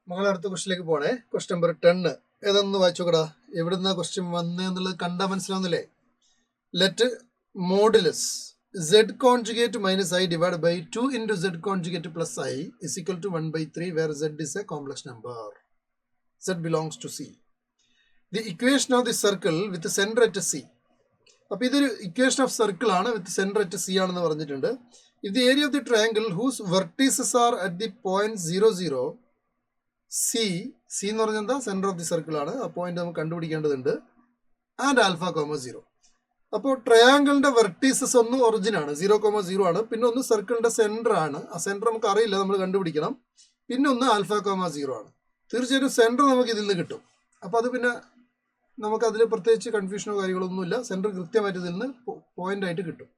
മകൾ അടുത്ത ക്വസ്റ്റിലേക്ക് പോണേ. ക്വസ്റ്റ്യൻ നമ്പർ 10 ഏതൊന്ന് വായിച്ചോക്കടാ. എവിടുന്ന ക്വസ്റ്റ്യൻ വന്നെന്നുള്ളത് കണ്ടാൽ മനസ്സിലാവുന്നില്ലേ? Let modulus z conjugate minus I divided by 2 into z conjugate plus I is equal to 1/3 where z is a complex number. Z belongs to C. The equation of the circle with the center at C. അപ്പോൾ ഇതൊരു equation of circle ആണ് വിത്ത് centre at C ആണെന്ന് പറഞ്ഞിട്ടുണ്ട്. If the area of the triangle whose vertices are at the point 00 C എന്ന് പറഞ്ഞാൽ എന്താ? Centre of the circle ആണ്. ആ പോയിന്റ് നമുക്ക് കണ്ടുപിടിക്കേണ്ടതുണ്ട്. And alpha comma 0. അപ്പോൾ ട്രയാങ്കിളിന്റെ വെർട്ടീസസ് ഒന്ന് ഒറിജിൻ ആണ്, 0,0 ആണ്. പിന്നെ ഒന്ന് സർക്കിളിന്റെ സെന്റർ ആണ്. ആ സെന്റർ നമുക്ക് അറിയില്ല, നമ്മൾ കണ്ടുപിടിക്കണം. പിന്നെ ഒന്ന് ആൽഫ കോമ 0 ആണ്. തീർച്ചയായിട്ടും സെന്റർ നമുക്ക് ഇതിൽ നിന്ന് കിട്ടും. അപ്പോൾ അത് പിന്നെ നമുക്ക് അതിൽ പ്രത്യേകിച്ച് കൺഫ്യൂഷനോ കാര്യങ്ങളൊന്നുമില്ല. സെന്റർ കൃത്യമായിട്ട് ഇതിൽ നിന്ന് പോയിന്റ് ആയിട്ട് കിട്ടും.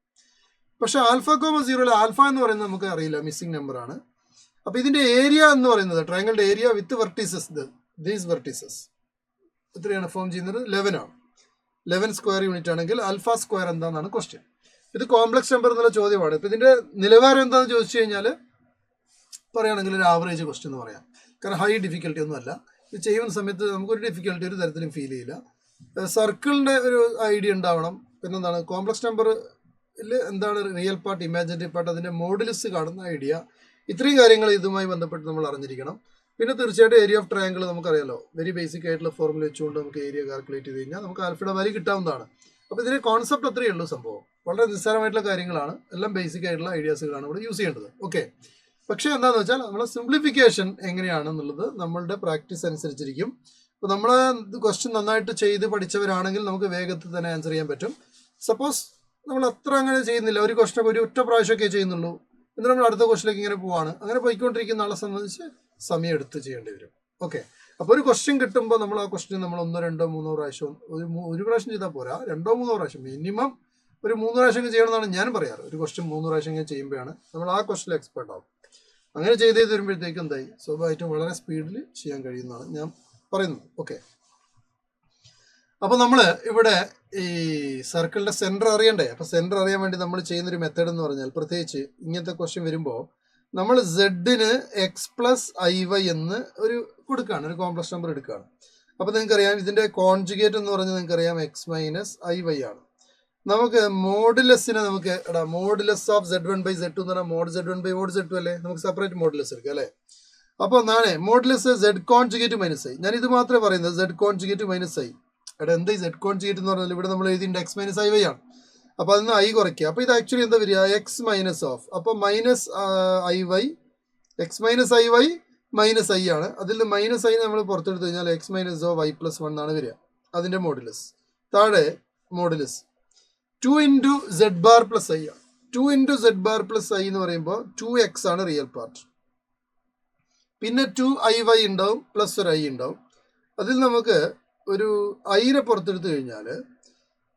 പക്ഷെ ആൽഫ കോമ 0 ആൽഫ എന്ന് പറയുന്നത് നമുക്ക് അറിയില്ല, മിസ്സിംഗ് നമ്പർ ആണ്. അപ്പോൾ ഇതിന്റെ ഏരിയ എന്ന് പറയുന്നത് ട്രയാങ്കിളിന്റെ area with vertices, these vertices എത്രയാണ് ഫോം ചെയ്യുന്നത്? 11 ആണ്. 11 സ്ക്വയർ യൂണിറ്റ് ആണെങ്കിൽ ആൽഫ സ്ക്വയർ എന്താണെന്നാണ് ക്വസ്റ്റ്യൻ. ഇത് കോംപ്ലക്സ് നമ്പർ എന്നുള്ള ചോദ്യമാണ്. ഇപ്പം ഇതിന്റെ നിലവാരം എന്താണെന്ന് ചോദിച്ചു കഴിഞ്ഞാൽ പറയുകയാണെങ്കിൽ ഒരു ആവറേജ് ക്വസ്റ്റ്യൻ എന്ന് പറയാം. കാരണം ഹൈ ഡിഫിക്കൽട്ടി ഒന്നുമല്ല. ഇത് ചെയ്യുന്ന സമയത്ത് നമുക്കൊരു ഡിഫിക്കൽട്ടി ഒരു തരത്തിലും ഫീൽ ചെയ്യില്ല. സർക്കിളിന്റെ ഒരു ഐഡിയ ഉണ്ടാവണം. പിന്നെന്താണ് കോംപ്ലക്സ് നമ്പറിൽ എന്താണ് റിയൽ പാർട്ട്, ഇമാജിനറി പാർട്ട്, അതിന്റെ മോഡുലസ് കാണുന്ന ഐഡിയ, ഇത്രയും കാര്യങ്ങൾ ഇതുമായി ബന്ധപ്പെട്ട് നമ്മൾ അറിഞ്ഞിരിക്കണം. പിന്നെ തീർച്ചയായിട്ടും ഏരിയ ഓഫ് ട്രയാങ്കിൾ നമുക്കറിയാലോ. വെരി ബേസിക് ആയിട്ടുള്ള ഫോർമുല വെച്ചുകൊണ്ട് നമുക്ക് ഏരിയ കാൽക്കുലേറ്റ് ചെയ്ത് കഴിഞ്ഞാൽ നമുക്ക് ആൽഫയുടെ വാല്യൂ കിട്ടാവുന്നതാണ്. അപ്പോൾ ഇതിന്റെ കോൺസെപ്റ്റ് അത്രയേ ഉള്ളൂ. സംഭവം വളരെ നിസ്സാരമായിട്ടുള്ള കാര്യങ്ങളാണ്. എല്ലാം ബേസിക് ആയിട്ടുള്ള ഐഡിയാസുകളാണ് ഇവിടെ യൂസ് ചെയ്യേണ്ടത്. ഓക്കെ. പക്ഷേ എന്താണെന്ന് വെച്ചാൽ നമ്മളെ സിംപ്ലിഫിക്കേഷൻ എങ്ങനെയാണെന്നുള്ളത് നമ്മളുടെ പ്രാക്ടീസ് അനുസരിച്ചിരിക്കും. അപ്പോൾ നമ്മൾ ക്വസ്റ്റ്യൻ നന്നായിട്ട് ചെയ്ത് പഠിച്ചവരാണെങ്കിൽ നമുക്ക് വേഗത്തിൽ തന്നെ ആൻസർ ചെയ്യാൻ പറ്റും. സപ്പോസ് നമ്മൾ അത്ര അങ്ങനെ ചെയ്യുന്നില്ല, ഒരു ക്വസ്റ്റ്യൻ ഒരു ഒറ്റ പ്രാവശ്യമൊക്കെ ചെയ്യുന്നുള്ളൂ, എന്നിട്ട് നമ്മൾ അടുത്ത ക്വസ്റ്റിലേക്ക് ഇങ്ങനെ പോവാണ്, അങ്ങനെ പോയിക്കൊണ്ടിരിക്കുന്ന ആളെ സംബന്ധിച്ച് സമയം എടുത്ത് ചെയ്യേണ്ടി വരും. ഓക്കെ. അപ്പോൾ ഒരു ക്വസ്റ്റ്യൻ കിട്ടുമ്പോൾ നമ്മൾ ആ ക്വസ്റ്റ്യൻ നമ്മൾ 1, 2, 3 പ്രാവശ്യം ഒരു പ്രാവശ്യം ചെയ്താൽ പോരാ, 2, 3 പ്രാവശ്യം മിനിമം ഒരു 3 പ്രാവശ്യം ചെയ്യണമെന്നാണ് ഞാൻ പറയാറ്. ഒരു ക്വസ്റ്റ്യൻ 3 പ്രാവശ്യം ചെയ്യുമ്പോഴാണ് നമ്മൾ ആ ക്വസ്റ്റിൽ എക്സ്പെർട്ട് ആവും. അങ്ങനെ ചെയ്ത് വരുമ്പോഴത്തേക്കും എന്തായി സ്വാഭാവികമായിട്ടും വളരെ സ്പീഡിൽ ചെയ്യാൻ കഴിയുന്നതാണ് ഞാൻ പറയുന്നത്. ഓക്കെ. അപ്പോൾ നമ്മൾ ഇവിടെ ഈ സർക്കിളിന്റെ സെന്റർ അറിയണ്ടേ? അപ്പോൾ സെന്റർ അറിയാൻ വേണ്ടി നമ്മൾ ചെയ്യുന്നൊരു മെത്തേഡ് എന്ന് പറഞ്ഞാൽ, പ്രത്യേകിച്ച് ഇങ്ങനത്തെ ക്വസ്റ്റ്യൻ വരുമ്പോൾ നമ്മൾ സെഡിന് x+iy എന്ന് ഒരു കൊടുക്കുകയാണ്, ഒരു കോംപ്ലക്സ് നമ്പർ എടുക്കുകയാണ്. അപ്പോൾ നിങ്ങൾക്കറിയാം ഇതിന്റെ കോൺജുഗേറ്റ് എന്ന് പറഞ്ഞാൽ നിങ്ങൾക്കറിയാം x-iy ആണ്. നമുക്ക് മോഡുലസിനെ നമുക്ക് മോഡുലസ് ഓഫ് z1/z2 എന്ന് പറഞ്ഞാൽ മോഡ് z1/z2 അല്ലേ? നമുക്ക് സെപ്പറേറ്റ് മോഡുലസ് എടുക്കാം അല്ലേ? അപ്പോൾ നാളെ മോഡുലസ് z കോൺജുഗേറ്റ് -i. ഞാൻ ഇത് മാത്രമേ പറയുന്നത്, z കോൺജുഗേറ്റ് -i. എന്താ ഈ z കോൺജുഗേറ്റ് എന്ന് പറഞ്ഞാൽ ഇവിടെ നമ്മൾ എഴുതിയിട്ട് x-iy ആണ്. അപ്പോൾ അതിന് i കുറയ്ക്കുക. അപ്പോൾ ഇത് ആക്ച്വലി എന്താ വരിക? x minus of. അപ്പോൾ -iy x-iy -i ആണ്. അതിൽ -i നമ്മൾ പുറത്തെടുത്ത് കഴിഞ്ഞാൽ x - y+1 എന്നാണ് വരിക. അതിന്റെ മോഡുലസ് താഴെ modulus 2 into z bar plus i ആണ്. 2 into z bar plus i എന്ന് പറയുമ്പോൾ 2x ആണ് റിയൽ പാർട്ട്. പിന്നെ 2iy ഉണ്ടാവും, പ്ലസ് ഒരു i ഉണ്ടാവും. അതിൽ നമുക്ക് ഒരു iനെ പുറത്തെടുത്ത് കഴിഞ്ഞാൽ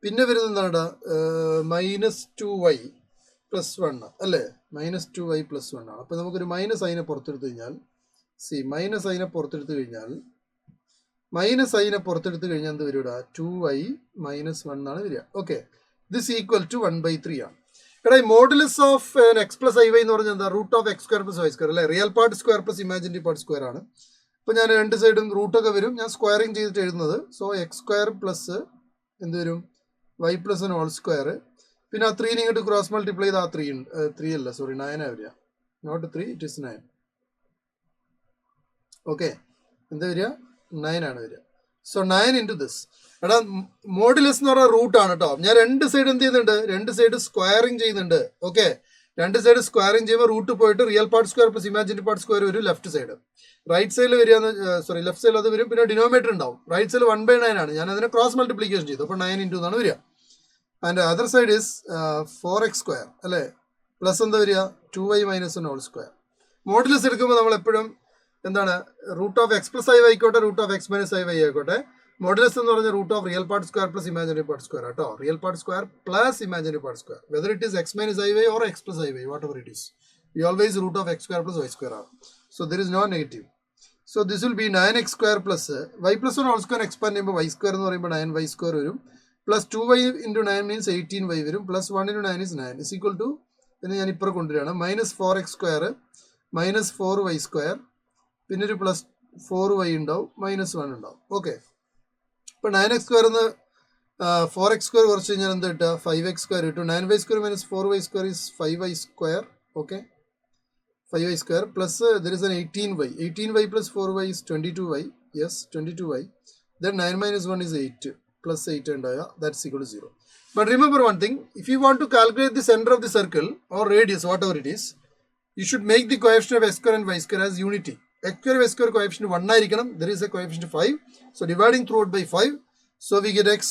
പിന്നെ വരുന്നത് എന്താണ്? -2y + 1 അല്ലേ? -2y + 1 ആണ്. അപ്പോൾ നമുക്കൊരു -iനെ പുറത്തെടുത്ത് കഴിഞ്ഞാൽ -iനെ പുറത്തെടുത്ത് കഴിഞ്ഞാൽ എന്ത് വരും? 2y - 1 എന്നാണ് വരിക. ഓക്കെ. ദിസ് ഈക്വൽ ടു 1/3 ആണ്. എടാ ഈ മോഡുലസ് ഓഫ് x+iy എന്ന് പറഞ്ഞാൽ എന്താ? √(x² + y² അല്ലേ? Real part square plus imaginary part square ആണ്. അപ്പോൾ ഞാൻ രണ്ട് സൈഡും റൂട്ടൊക്കെ വരും, ഞാൻ സ്ക്വയറിങ് ചെയ്തിട്ട് എഴുതുന്നത്. സോ x² പ്ലസ് എന്ത് വരും? y+1 whole square. പിന്നെ ആ 3 ഇങ്ങോട്ട് ക്രോസ് മൾട്ടിപ്ലൈ ചെയ്ത് ആ 3 അല്ല, സോറി 9 വരിക. Not 3, it is 9. ഓക്കെ. എന്താ വരിക? 9 ആണ് വരിക. So 9 into this. എടാ മോഡുലസ് എന്ന് പറഞ്ഞാൽ റൂട്ട് ആണ് കേട്ടോ. ഞാൻ രണ്ട് സൈഡ് എന്ത് ചെയ്യുന്നുണ്ട്? രണ്ട് സൈഡ് സ്ക്വയറിങ് ചെയ്യുന്നുണ്ട്. ഓക്കെ. രണ്ട് സൈഡ് സ്ക്വയറിങ് ചെയ്യുമ്പോൾ റൂട്ട് പോയിട്ട് real part square plus imaginary part square വരും ലെഫ്റ്റ് സൈഡ്. റൈറ്റ് സൈഡിൽ വരിക, സോറി ലെഫ്റ്റ് സൈഡിൽ അത് വരും. പിന്നെ ഡിനോമിനേറ്റർ ഉണ്ടാവും. റൈറ്റ് സൈഡിൽ 1/9 ആണ്. ഞാൻ അതിനെ ക്രോസ് മൾട്ടിപ്ലിക്കേഷൻ ചെയ്തു. അപ്പോൾ 9 into എന്നാണ് വരിക. And other side is 4x² അല്ലേ? പ്ലസ് എന്താ വരിക? 2y - 1 whole square. മോഡുലസ് എടുക്കുമ്പോൾ നമ്മൾ എപ്പോഴും എന്താണ്? √(x+iy) ആയിക്കോട്ടെ, √(x-iy) ആയിക്കോട്ടെ, മോഡുലസ് എന്ന് പറഞ്ഞാൽ √of real part square plus imaginary part square കേട്ടോ. Real part square plus imaginary part square, whether it is x-iy or x+iy, whatever it is, we always √(x² + y² ആണ്. So there is no negative. So this will be 9x² plus y+1 whole square expand ചെയ്യുമ്പോൾ y² എന്ന് പറയുമ്പോൾ 9y² വരും. Plus 2y into 9 means 18y വരും. Plus 1 into 9 is 9 is equal to, പിന്നെ ഞാൻ ഇപ്പുറം കൊണ്ടുവരികയാണ്, -4x² -4y², പിന്നെ ഒരു പ്ലസ് 4y ഉണ്ടാവും, -1 ഉണ്ടാവും. ഓക്കെ, ഇപ്പം 9x² എന്ന് 4x² കുറച്ച് കഴിഞ്ഞാൽ എന്താ കിട്ടുക? 5x² കിട്ടും. 9y² - 4y² is 5y². Okay, 5y² plus there is an 18y. 18y plus 4y is 22y. Yes, 22y. Then 9 minus 1 is 8 plus 8 and that's equal to 0. But remember one thing, if you want to calculate the center of the circle or radius, whatever it is, you should make the coefficient of x² and y² as unity. x² y² coefficient 1 ആയിരിക്കണം. There is a coefficient 5. So dividing throughout by 5. So we get x²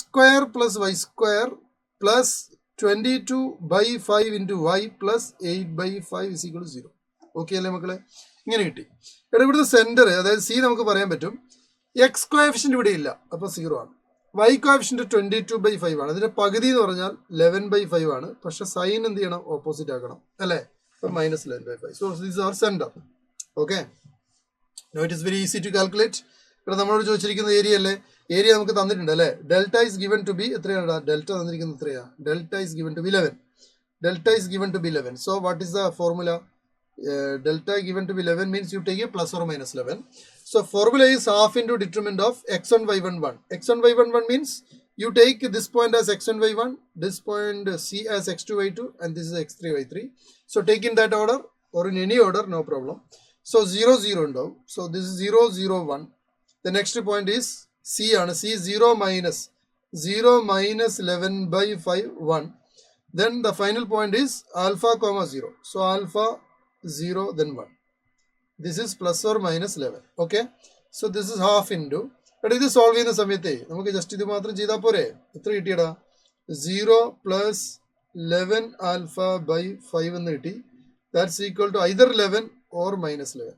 plus y² plus 22 by 5 into y plus 8 by 5 is equal to 0. Okay അല്ലേ മക്കളെ? ഇങ്ങനെ കിട്ടി. ഇവിടെ ഇവിടുത്തെ centre, അതായത് C നമുക്ക് പറയാൻ പറ്റും. എക്സ് കോഎഫിഷ്യന്റ് ഇവിടെ ഇല്ല, അപ്പോൾ 0 ആണ്. y കോഎഫിഷ്യന്റ് 22/5 ആണ്. അതിന്റെ പകുതി എന്ന് പറഞ്ഞാൽ 11/5 ആണ്. പക്ഷെ സൈൻ എന്ത് ചെയ്യണം? ഓപ്പോസിറ്റ് ആക്കണം അല്ലേ? അപ്പം -11/5. So this is our centre. Okay, no it is very easy to calculate. ഇവിടെ നമ്മളോട് ചോദിച്ചിരിക്കുന്ന ഏരിയ അല്ലേ? ഏരിയ നമുക്ക് തന്നിട്ടുണ്ട് അല്ലേ? Delta is given to be എത്രയാണ്? ഡെൽറ്റ തന്നിരിക്കുന്നത് എത്രയാ? Delta is given to be 11. Delta is given to be 11. So what is the formula? Delta given to be 11 means you take a plus or minus 11. So formula is half into determinant of x1 y1 1. x1 y1 1 means you take this point as x1 y1, this point c as x2 y2, and this is x3 y3. So take in that order or in any order, no problem. So 0 0 now. So this is 0 0 1. The next point is c on c 0 minus 11/5 1. Then the final point is alpha comma 0. So alpha 0 then 1. This is plus or minus 11. Okay, so this is half into. But ഇത് solve ചെയ്യുന്ന സമയത്തെ നമുക്ക് just ഇത് മാത്രം ചെയ്താൽ പോരെ? എത്ര കിട്ടിയടാ? 0 plus 11 alpha by 5 എന്ന് കിട്ടി. That's equal to either 11 or -11.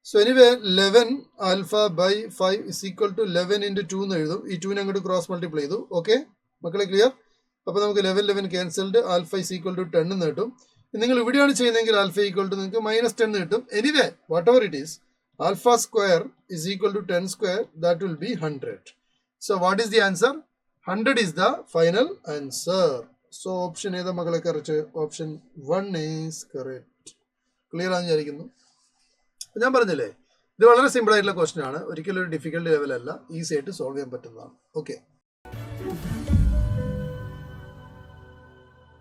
So anyway 11 alpha by 5 is equal to 11 into 2 എന്ന് എഴുതും. ഈ 2 അങ്ങോട്ട് ക്രോസ് മൾട്ടിപ്ലൈ ചെയ്തു. ഓക്കെ മക്കളെ, ക്ലിയർ? അപ്പോൾ നമുക്ക് 11 cancelled, alpha is equal to 10 എന്ന് കിട്ടും. നിങ്ങൾ ഇവിടെയാണ് ചെയ്യുന്നതെങ്കിൽ ആൽഫ ഈക്വൽ ടു നിങ്ങൾക്ക് -10 കിട്ടും. Anyway whatever it is, alpha square is equal to 10 square, that will be 100. So what is the answer? 100 is the final answer. So option ഏതാ മക്കളെ correct? Option 1 is correct. Clear ആണെന്ന് വിചാരിക്കുന്നു. ഞാൻ പറഞ്ഞില്ലേ, ഇത് വളരെ സിമ്പിൾ ആയിട്ടുള്ള question ആണ്. ഒരിക്കലും ഒരു ഡിഫിക്കൽട്ട് ലെവൽ അല്ല, ഈസി ആയിട്ട് സോൾവ് ചെയ്യാൻ പറ്റുന്നതാണ്. ഓക്കെ.